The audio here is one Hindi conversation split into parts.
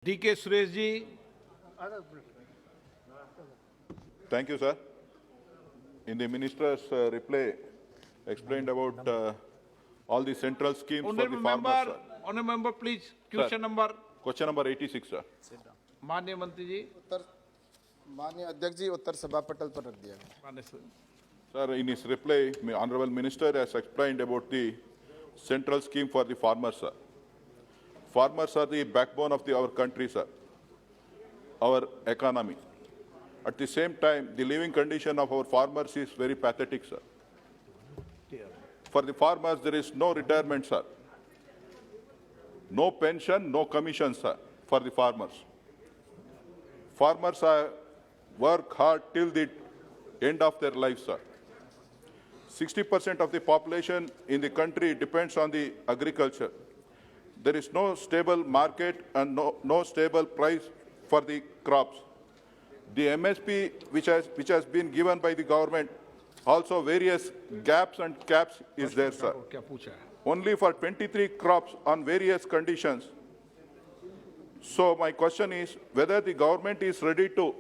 DK Suresh ji. Thank you, sir. In the minister's reply, explained about all the central schemes for the farmers, sir. Honourable member, please. Question number. Question number 86, sir. माननीय मंत्री जी. माननीय अध्यक्ष जी, उत्तर सभा पटल पर रख दिया गया। माननीय sir. Sir, in his reply, Honorable Minister has explained about the central scheme for the farmers, sir. Farmers are the backbone of our country, sir, our economy. At the same time, the living condition of our farmers is very pathetic, sir. For the farmers, there is no retirement, sir. No pension, no commission, sir, for the farmers. Farmers work hard till the end of their life, sir. 60% of the population in the country depends on the agriculture. There is no stable market and no stable price for the crops. The MSP which has been given by the government, also various gaps and caps is there, sir. क्या पूछा है? Only for 23 crops on various conditions. So my question is whether the government is ready to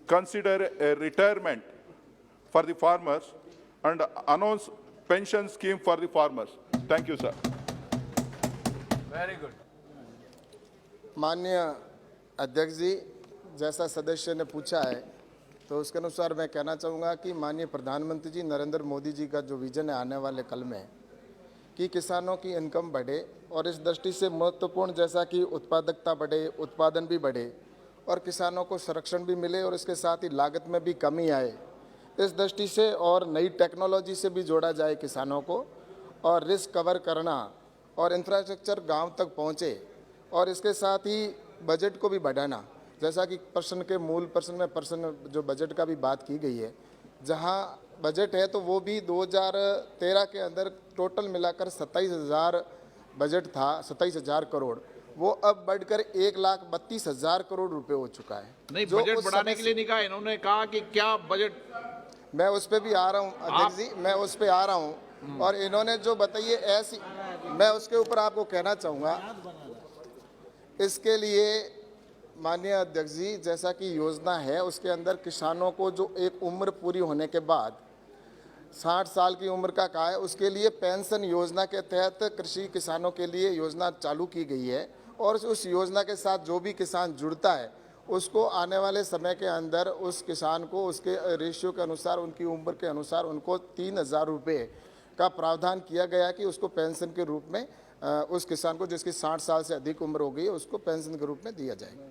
consider a retirement for the farmers and announce pension scheme for the farmers. Thank you, sir. Very good. माननीय अध्यक्ष जी, जैसा सदस्य ने पूछा है तो उसके अनुसार मैं कहना चाहूँगा कि माननीय प्रधानमंत्री जी नरेंद्र मोदी जी का जो विजन है आने वाले कल में कि किसानों की इनकम बढ़े और इस दृष्टि से महत्वपूर्ण जैसा कि उत्पादकता बढ़े, उत्पादन भी बढ़े और किसानों को संरक्षण भी मिले और इसके साथ ही लागत में भी कमी आए, इस दृष्टि से और नई टेक्नोलॉजी से भी जोड़ा जाए किसानों को और रिस्क कवर करना और इंफ्रास्ट्रक्चर गांव तक पहुंचे और इसके साथ ही बजट को भी बढ़ाना, जैसा कि प्रश्न के मूल प्रश्न में प्रश्न जो बजट का भी बात की गई है, जहां बजट है तो वो भी 2013 के अंदर टोटल मिलाकर 27,000 बजट था, 27,000 करोड़, वो अब बढ़कर 1,32,000 करोड़ रुपए हो चुका है। नहीं, बजट बढ़ाने के लिए नहीं कहा, इन्होंने कहा कि क्या बजट। मैं उस पर भी आ रहा हूँ अध्यक्ष जी, मैं उस पर आ रहा हूँ और इन्होंने जो बताइए ऐसी, मैं उसके ऊपर आपको कहना चाहूँगा इसके लिए माननीय अध्यक्ष जी, जैसा कि योजना है उसके अंदर किसानों को जो एक उम्र पूरी होने के बाद 60 साल की उम्र का कहा है, उसके लिए पेंशन योजना के तहत कृषि किसानों के लिए योजना चालू की गई है और उस योजना के साथ जो भी किसान जुड़ता है उसको आने वाले समय के अंदर उस किसान को उसके रेशियो के अनुसार, उनकी उम्र के अनुसार उनको 3,000 रुपये का प्रावधान किया गया कि उसको पेंशन के रूप में उस किसान को जिसकी 60 साल से अधिक उम्र हो गई है उसको पेंशन के रूप में दिया जाएगा।